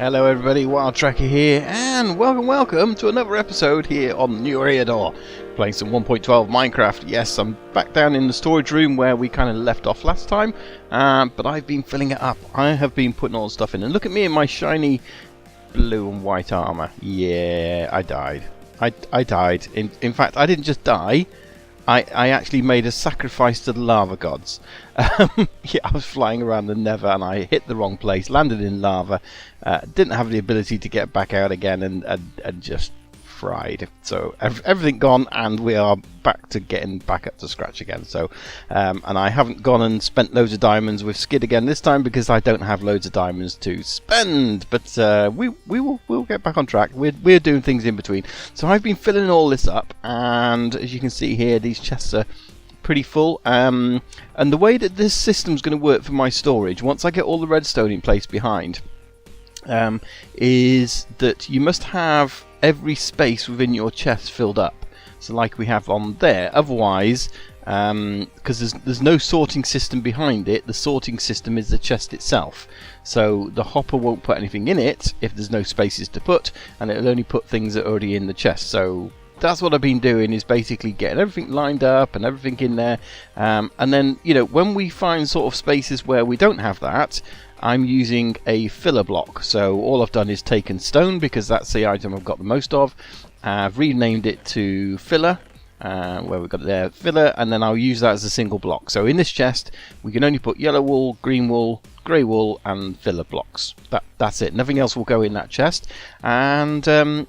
Hello everybody, Wild Tracker here, and welcome to another episode here on New Eriador, playing some 1.12 Minecraft. Yes, I'm back down in the storage room where we kind of left off last time, but I've been filling it up. I have been putting all the stuff in, and look at me in my shiny blue and white armor. Yeah, I died. I died. In fact, I didn't just die. I actually made a sacrifice to the lava gods. Yeah, I was flying around the Nether and I hit the wrong place, landed in lava, didn't have the ability to get back out again, and just fried. So everything gone, and we are back to getting back up to scratch again. So and I haven't gone and spent loads of diamonds with Skid again this time because I don't have loads of diamonds to spend. But we'll get back on track. We're doing things in between. So I've been filling all this up, and as you can see here, these chests are pretty full. And the way that this system's going to work for my storage, once I get all the redstone in place behind, is that you must have every space within your chest filled up, so like we have on there. Otherwise, because there's no sorting system behind it, the sorting system is the chest itself, so the hopper won't put anything in it if there's no spaces to put, and it'll only put things that are already in the chest. So that's what I've been doing, is basically getting everything lined up and everything in there, and then, you know, when we find sort of spaces where we don't have that, I'm using a filler block. So all I've done is taken stone, because that's the item I've got the most of. I've renamed it to filler, where we've got it there, filler, and then I'll use that as a single block. So in this chest we can only put yellow wool, green wool, grey wool and filler blocks. That's it. Nothing else will go in that chest. And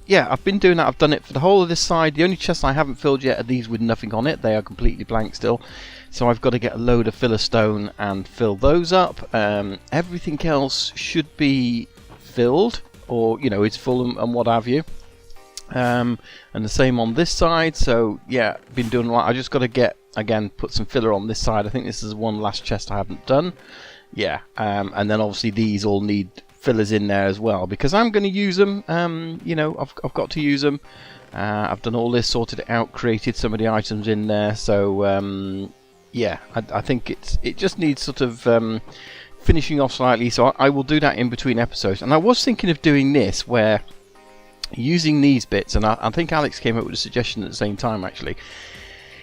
yeah, I've been doing that. I've done it for the whole of this side. The only chests I haven't filled yet are these with nothing on it. They are completely blank still. So I've got to get a load of filler stone and fill those up. Everything else should be filled, or, you know, it's full and what have you. And the same on this side. So yeah, been doing a lot. I just got to get, again, put some filler on this side. I think this is one last chest I haven't done. Yeah, and then obviously these all need fillers in there as well, because I'm going to use them. You know, I've got to use them. I've done all this, sorted it out, created some of the items in there. So yeah, I think it just needs sort of finishing off slightly. So I will do that in between episodes. And I was thinking of doing this, where using these bits, and I think Alex came up with a suggestion at the same time actually,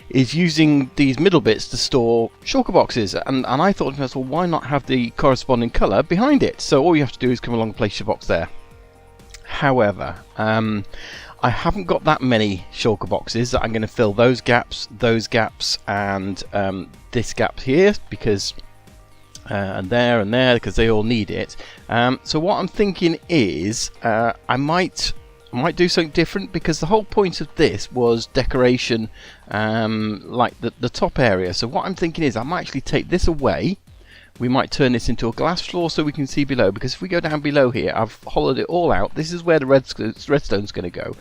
is using these middle bits to store shulker boxes. And I thought to myself, well, why not have the corresponding colour behind it? So all you have to do is come along and place your box there. However, I haven't got that many shulker boxes that I'm going to fill those gaps, and this gap here, because and there, because they all need it. So what I'm thinking is I might do something different, because the whole point of this was decoration, like the top area. So what I'm thinking is I might actually take this away. We might turn this into a glass floor so we can see below, because if we go down below here, I've hollowed it all out. This is where the redstone's going to go.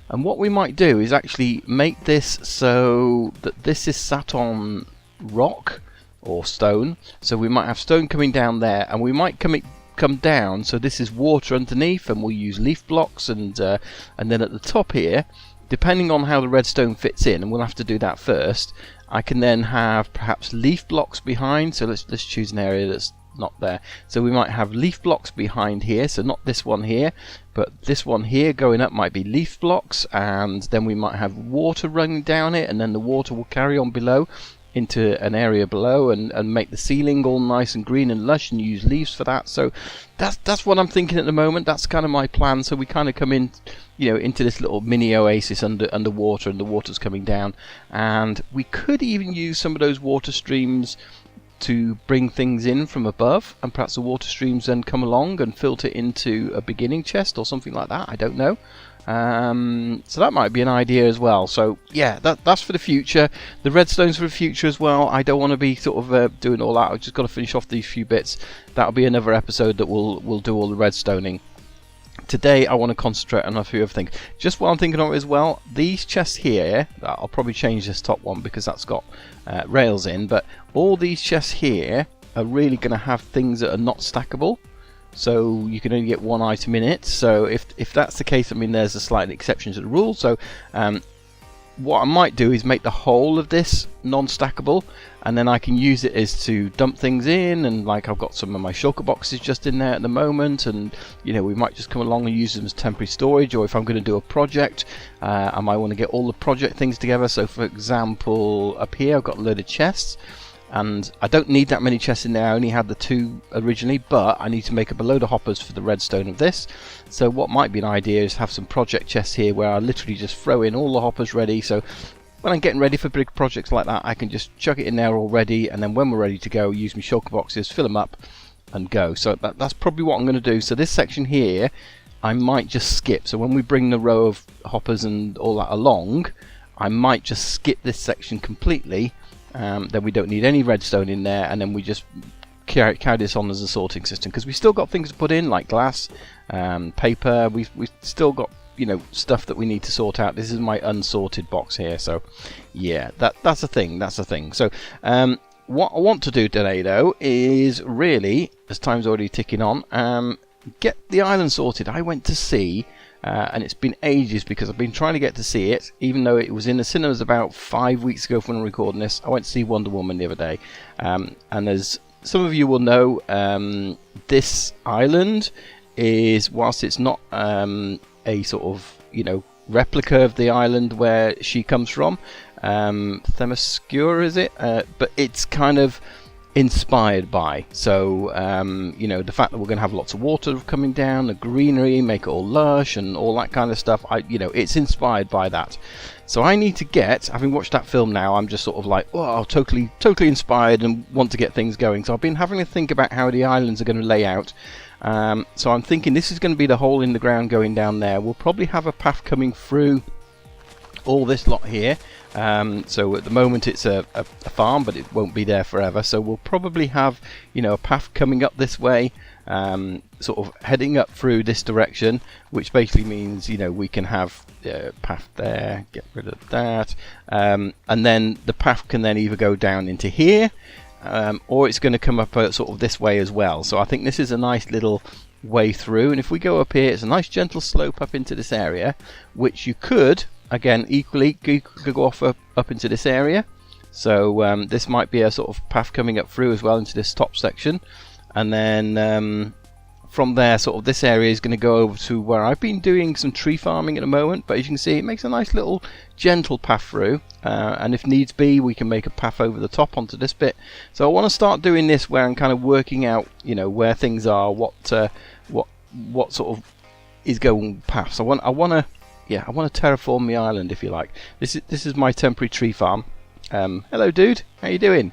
And what we might do is actually make this so that this is sat on rock or stone. So we might have stone coming down there, and we might come down, so this is water underneath, and we'll use leaf blocks, and then at the top here, depending on how the redstone fits in, and we'll have to do that first, I can then have perhaps leaf blocks behind. So let's choose an area that's not there. So we might have leaf blocks behind here, so not this one here, but this one here going up might be leaf blocks, and then we might have water running down it, and then the water will carry on below into an area below, and make the ceiling all nice and green and lush, and use leaves for that. So that's what I'm thinking at the moment. That's kind of my plan. So we kind of come in, you know, into this little mini oasis underwater, and the water's coming down, and we could even use some of those water streams to bring things in from above, and perhaps the water streams then come along and filter into a beginning chest or something like that. I don't know. So that might be an idea as well. So yeah, that's for the future. The redstone's for the future as well. I don't want to be sort of doing all that. I've just got to finish off these few bits. That'll be another episode that we'll do all the redstoning. Today I want to concentrate on a few other things. Just what I'm thinking of as well, these chests here, I'll probably change this top one because that's got rails in, but all these chests here are really going to have things that are not stackable. So you can only get one item in it. So if that's the case, I mean, there's a slight exception to the rule. So what I might do is make the whole of this non-stackable, and then I can use it as to dump things in, and like I've got some of my shulker boxes just in there at the moment, and you know, we might just come along and use them as temporary storage, or if I'm going to do a project, I might want to get all the project things together. So for example, up here I've got a load of chests, and I don't need that many chests in there. I only had the 2 originally, but I need to make up a load of hoppers for the redstone of this. So what might be an idea is have some project chests here where I literally just throw in all the hoppers ready, so when I'm getting ready for big projects like that, I can just chuck it in there already, and then when we're ready to go, use my shulker boxes, fill them up and go. So that's probably what I'm going to do. So this section here I might just skip. So when we bring the row of hoppers and all that along, I might just skip this section completely. Then we don't need any redstone in there, and then we just carry this on as a sorting system, because we still got things to put in like glass, paper. We've still got, you know, stuff that we need to sort out. This is my unsorted box here, so yeah, that's a thing. So what I want to do today though is really, as time's already ticking on, get the island sorted. I went to see, and it's been ages because I've been trying to get to see it, even though it was in the cinemas about 5 weeks ago when I'm recording this. I went to see Wonder Woman the other day, and as some of you will know, this island is, whilst it's not a sort of, you know, replica of the island where she comes from, Themyscira is it? But it's kind of inspired by. So you know, the fact that we're going to have lots of water coming down, the greenery, make it all lush and all that kind of stuff, you know, it's inspired by that. So I need to get, having watched that film now, I'm just sort of like, oh, totally inspired and want to get things going. So I've been having to think about how the islands are going to lay out. So I'm thinking this is going to be the hole in the ground going down there. We'll probably have a path coming through all this lot here. So at the moment it's a farm, but it won't be there forever. So we'll probably have, you know, a path coming up this way, sort of heading up through this direction, which basically means, you know, we can have a path there, get rid of that, and then the path can then either go down into here, or it's going to come up sort of this way as well. So I think this is a nice little way through, and if we go up here, it's a nice gentle slope up into this area, which you could, again, equally go off up into this area. So this might be a sort of path coming up through as well into this top section, and then from there, sort of this area is going to go over to where I've been doing some tree farming at the moment. But as you can see, it makes a nice little gentle path through, and if needs be, we can make a path over the top onto this bit. So I want to start doing this where I'm kind of working out, you know, where things are, what sort of is going paths. I want to terraform the island, if you like. This is my temporary tree farm. Hello, dude. How you doing?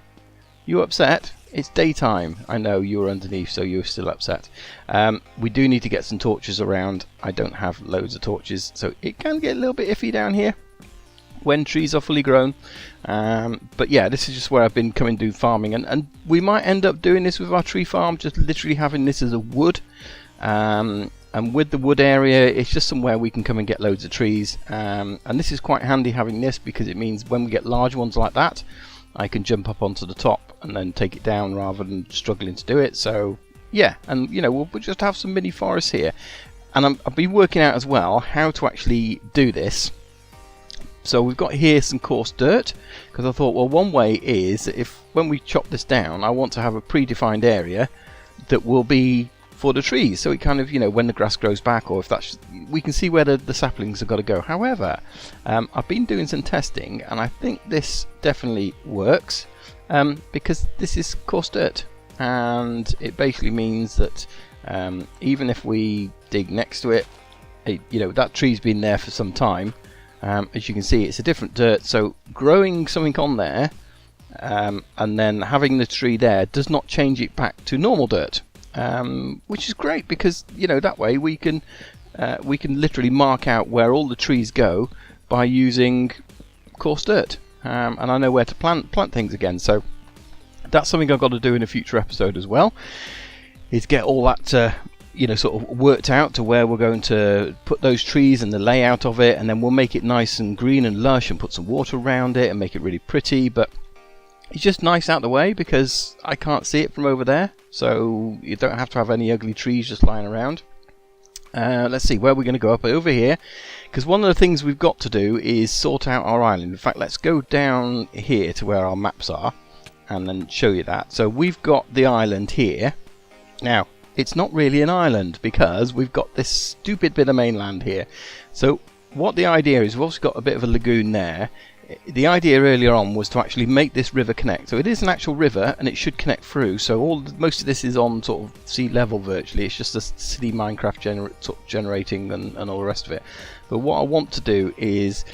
You upset? It's daytime. I know you were underneath, so you're still upset. We do need to get some torches around. I don't have loads of torches, so it can get a little bit iffy down here when trees are fully grown. But yeah, this is just where I've been coming to do farming, and we might end up doing this with our tree farm, just literally having this as a wood. And with the wood area, it's just somewhere we can come and get loads of trees. And this is quite handy having this, because it means when we get large ones like that, I can jump up onto the top and then take it down rather than struggling to do it. So yeah, and you know, we'll just have some mini forests here. And I've been working out as well how to actually do this. So we've got here some coarse dirt, because I thought, well, one way is if when we chop this down, I want to have a predefined area that will be for the trees, so it kind of, you know, when the grass grows back, or if that's, we can see where the saplings have got to go. However, I've been doing some testing, and I think this definitely works, because this is coarse dirt, and it basically means that even if we dig next to it, you know, that tree's been there for some time. As you can see, it's a different dirt, so growing something on there and then having the tree there does not change it back to normal dirt. Which is great, because you know, that way we can literally mark out where all the trees go by using coarse dirt, and I know where to plant things again. So that's something I've got to do in a future episode as well, is get all that you know, sort of worked out to where we're going to put those trees and the layout of it, and then we'll make it nice and green and lush and put some water around it and make it really pretty. But it's just nice out the way, because I can't see it from over there, so you don't have to have any ugly trees just lying around. Let's see where we're going to go up over here, because one of the things we've got to do is sort out our island. In fact, let's go down here to where our maps are and then show you that. So we've got the island here. Now, it's not really an island because we've got this stupid bit of mainland here. So what the idea is, we've also got a bit of a lagoon there. The idea earlier on was to actually make this river connect. So it is an actual river and it should connect through. So most of this is on sort of sea level virtually. It's just a city Minecraft generating and all the rest of it. But what I want to do is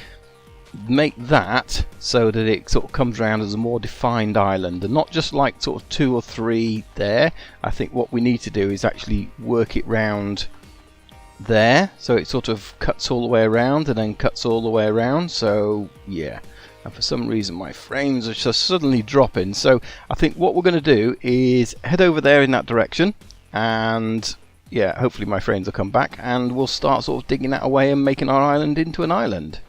make that so that it sort of comes around as a more defined island and not just like sort of 2 or 3 there. I think what we need to do is actually work it round there, so it sort of cuts all the way around and then cuts all the way around. So yeah, and for some reason my frames are just suddenly dropping, so I think what we're going to do is head over there in that direction, and yeah, hopefully my frames will come back and we'll start sort of digging that away and making our island into an island.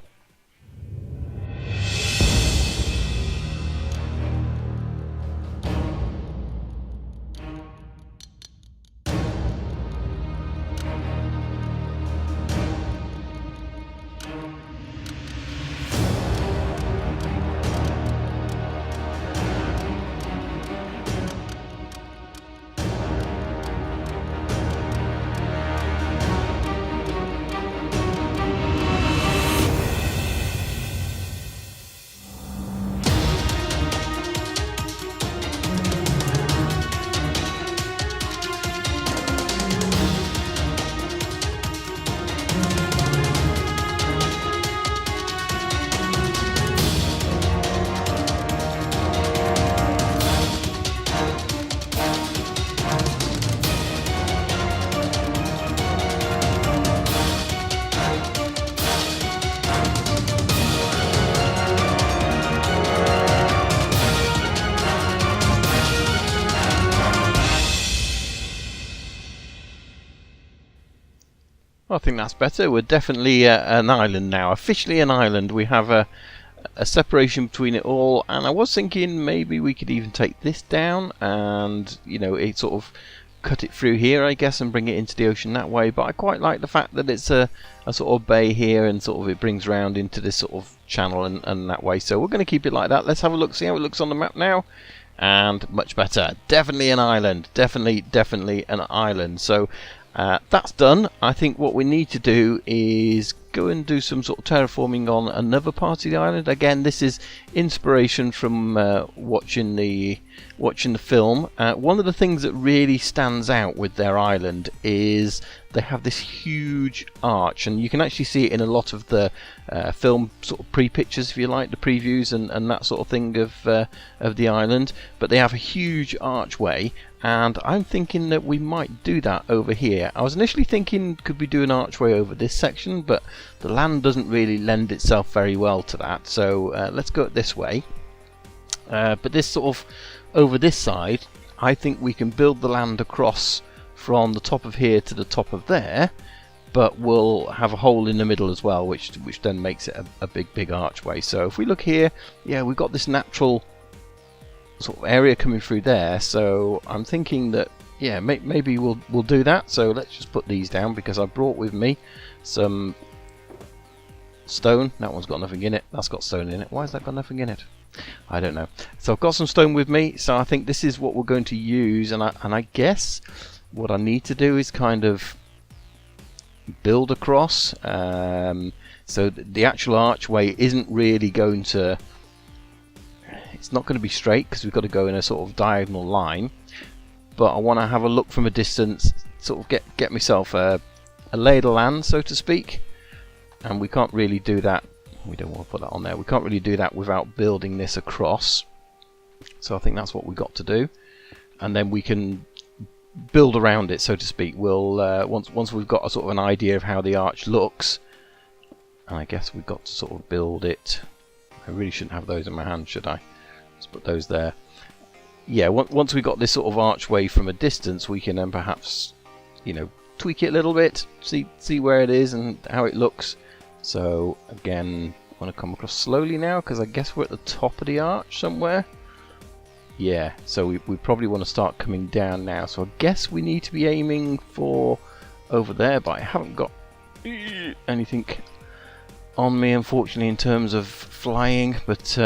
Well, I think that's better. We're definitely an island now. Officially an island. We have a separation between it all, and I was thinking maybe we could even take this down and, you know, it sort of cut it through here, I guess, and bring it into the ocean that way. But I quite like the fact that it's a sort of bay here and sort of it brings round into this sort of channel and that way. So we're going to keep it like that. Let's have a look, see how it looks on the map now. And much better. Definitely an island. Definitely an island. So that's done. I think what we need to do is go and do some sort of terraforming on another part of the island. Again, this is inspiration from watching the film. One of the things that really stands out with their island is they have this huge arch, and you can actually see it in a lot of the film sort of pre-pictures, if you like, the previews and that sort of thing of the island. But they have a huge archway, and I'm thinking that we might do that over here. I was initially thinking, could we do an archway over this section, but the land doesn't really lend itself very well to that, so let's go it this way. But this sort of over this side, I think we can build the land across from the top of here to the top of there, but we'll have a hole in the middle as well, which then makes it a big archway. So if we look here, yeah, we've got this natural sort of area coming through there, so I'm thinking that, yeah, maybe we'll do that. So let's just put these down, because I brought with me some stone. That one's got nothing in it. That's got stone in it. Why has that got nothing in it? I don't know. So I've got some stone with me, so I think this is what we're going to use, and I guess what I need to do is kind of build across. So the actual archway isn't really going to, it's not going to be straight, because we've got to go in a sort of diagonal line, but I want to have a look from a distance, sort of get myself a lay of the land, so to speak. And we can't really do that, we don't want to put that on there, we can't really do that without building this across. So I think that's what we've got to do, and then we can build around it, so to speak. We'll once we've got a sort of an idea of how the arch looks, and I guess we've got to sort of build it. I really shouldn't have those in my hand, should I? Let's put those there. Yeah, once we've got this sort of archway from a distance, we can then perhaps, you know, tweak it a little bit, see where it is and how it looks. So again, I want to come across slowly now, because I guess we're at the top of the arch somewhere. Yeah, so we probably want to start coming down now. So I guess we need to be aiming for over there, but I haven't got anything on me, unfortunately, in terms of flying. But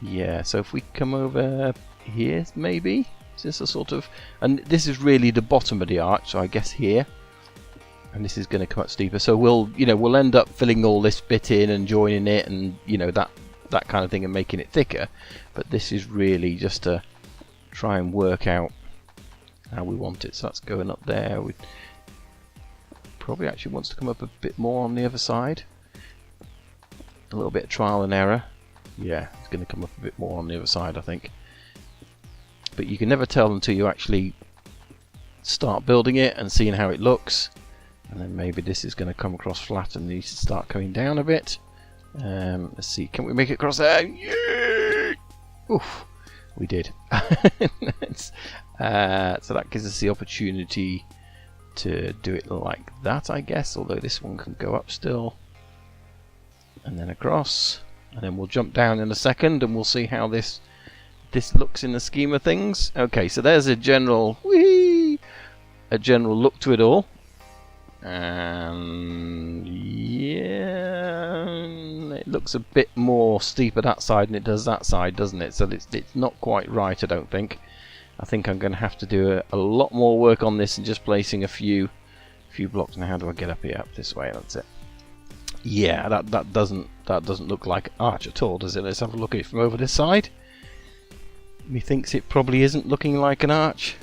yeah, so if we come over here, maybe is this a sort of, and this is really the bottom of the arch, so I guess here, and this is going to come up steeper. So we'll end up filling all this bit in and joining it, and that kind of thing, and making it thicker. But this is really just to try and work out how we want it. So that's going up there. We probably actually wants to come up a bit more on the other side. A little bit of trial and error. Yeah, it's going to come up a bit more on the other side, I think. But you can never tell until you actually start building it and seeing how it looks. And then maybe this is going to come across flat and needs to start coming down a bit. Let's see, can we make it across there? Yeah! Oof, we did. So that gives us the opportunity to do it like that, I guess, although this one can go up still. And then across. And then we'll jump down in a second and we'll see how this looks in the scheme of things. Okay, so there's a general look to it all. And yeah, it looks a bit more steeper that side than it does that side, doesn't it? So it's not quite right, I don't think. I think I'm going to have to do a lot more work on this and just placing a few blocks. Now, how do I get up here? Up this way. That's it. Yeah, that doesn't look like an arch at all, does it? Let's have a look at it from over this side. Methinks it probably isn't looking like an arch.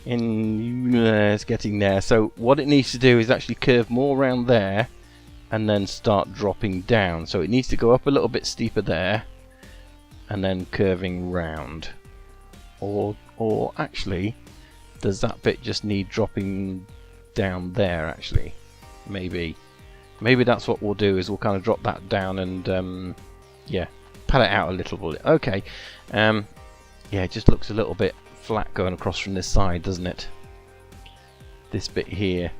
It's getting there. So what it needs to do is actually curve more around there and then start dropping down. So it needs to go up a little bit steeper there and then curving round. Or actually, does that bit just need dropping down there actually? Maybe that's what we'll do, is we'll kind of drop that down and yeah, pat it out a little bit. Okay, yeah, it just looks a little bit flat going across from this side, doesn't it? This bit here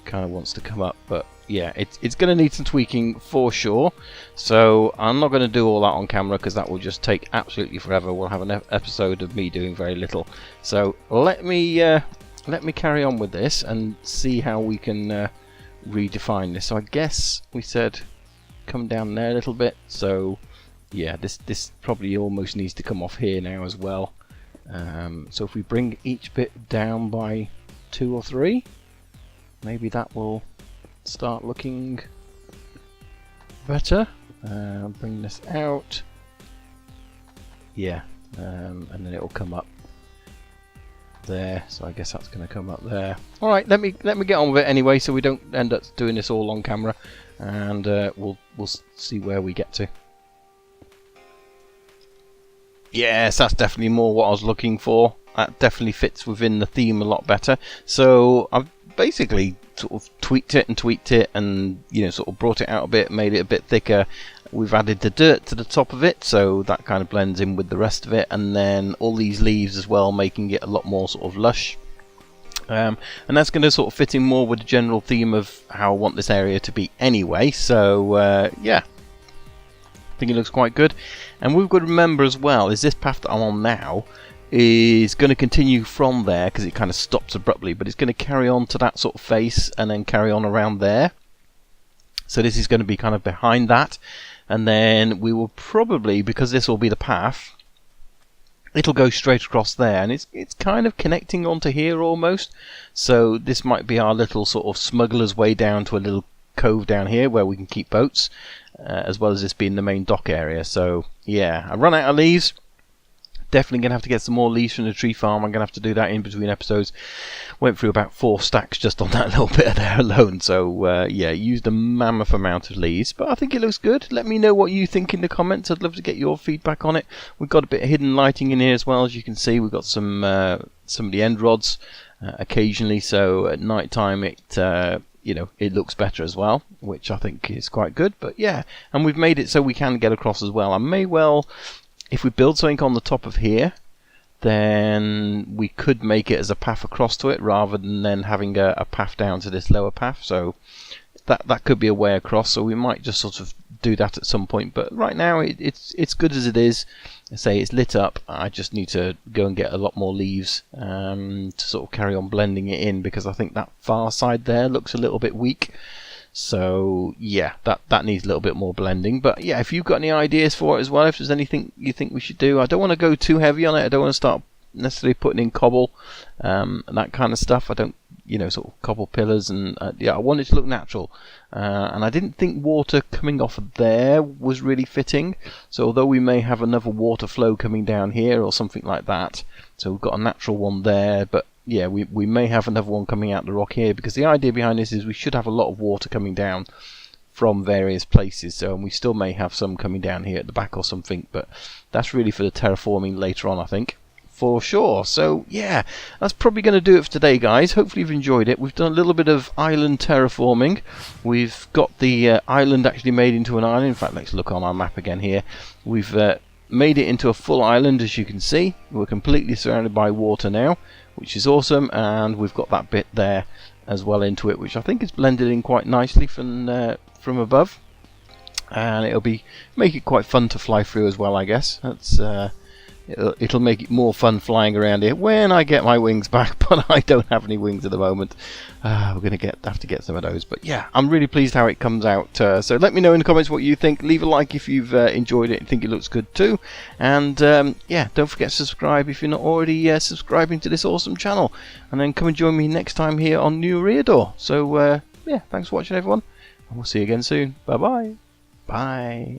kind of wants to come up, but yeah, it's going to need some tweaking for sure. So I'm not going to do all that on camera because that will just take absolutely forever. We'll have an episode of me doing very little. So let me carry on with this and see how we can redefine this. So I guess we said come down there a little bit. So yeah, this probably almost needs to come off here now as well. So if we bring each bit down by 2 or 3, maybe that will start looking better. Bring this out. Yeah, and then it'll come up there. So I guess that's going to come up there. All right, let me get on with it anyway, so we don't end up doing this all on camera, and we'll see where we get to. Yes, that's definitely more what I was looking for. That definitely fits within the theme a lot better. So I've basically sort of tweaked it and sort of brought it out a bit, made it a bit thicker. We've added the dirt to the top of it, so that kind of blends in with the rest of it, and then all these leaves as well, making it a lot more sort of lush. And that's going to sort of fit in more with the general theme of how I want this area to be anyway. So yeah, I think it looks quite good. And we've got to remember as well is this path that I'm on now is going to continue from there, because it kind of stops abruptly, but it's going to carry on to that sort of face and then carry on around there. So this is going to be kind of behind that, and then we will probably, because this will be the path, it'll go straight across there, and it's kind of connecting onto here almost. So this might be our little sort of smuggler's way down to a little cove down here where we can keep boats, as well as this being the main dock area. So yeah, I run out of leaves. Definitely going to have to get some more leaves from the tree farm. I'm going to have to do that in between episodes. Went through about 4 stacks just on that little bit of there alone. So yeah, used a mammoth amount of leaves, but I think it looks good. Let me know what you think in the comments. I'd love to get your feedback on it. We've got a bit of hidden lighting in here as well, as you can see. We've got some of the end rods occasionally, so at night time it it looks better as well, which I think is quite good. But yeah, and we've made it so we can get across as well. I may well, if we build something on the top of here, then we could make it as a path across to it rather than then having a path down to this lower path. So that could be a way across. So we might just sort of do that at some point. But right now it's good as it is. say it's lit up. I just need to go and get a lot more leaves to sort of carry on blending it in, because I think that far side there looks a little bit weak. So yeah, that needs a little bit more blending. But yeah, if you've got any ideas for it as well, if there's anything you think we should do, I don't want to go too heavy on it. I don't want to start necessarily putting in cobble and that kind of stuff. I don't, sort of cobble pillars, and yeah, I want it to look natural. And I didn't think water coming off of there was really fitting. So although we may have another water flow coming down here or something like that, so we've got a natural one there, but yeah, we may have another one coming out the rock here, because the idea behind this is we should have a lot of water coming down from various places. So, and we still may have some coming down here at the back or something, but that's really for the terraforming later on, I think, for sure. So yeah, that's probably going to do it for today, guys. Hopefully you've enjoyed it. We've done a little bit of island terraforming. We've got the island actually made into an island. In fact, let's look on our map again here. We've made it into a full island, as you can see. We're completely surrounded by water now, which is awesome, and we've got that bit there as well into it, which I think is blended in quite nicely from above, and it'll make it quite fun to fly through as well, I guess. That's it'll make it more fun flying around here when I get my wings back, but I don't have any wings at the moment. We're going to have to get some of those, but yeah, I'm really pleased how it comes out. So let me know in the comments what you think. Leave a like if you've enjoyed it and think it looks good too, and yeah, don't forget to subscribe if you're not already subscribing to this awesome channel, and then come and join me next time here on New Eriador. So yeah, thanks for watching, everyone, and we'll see you again soon. Bye bye.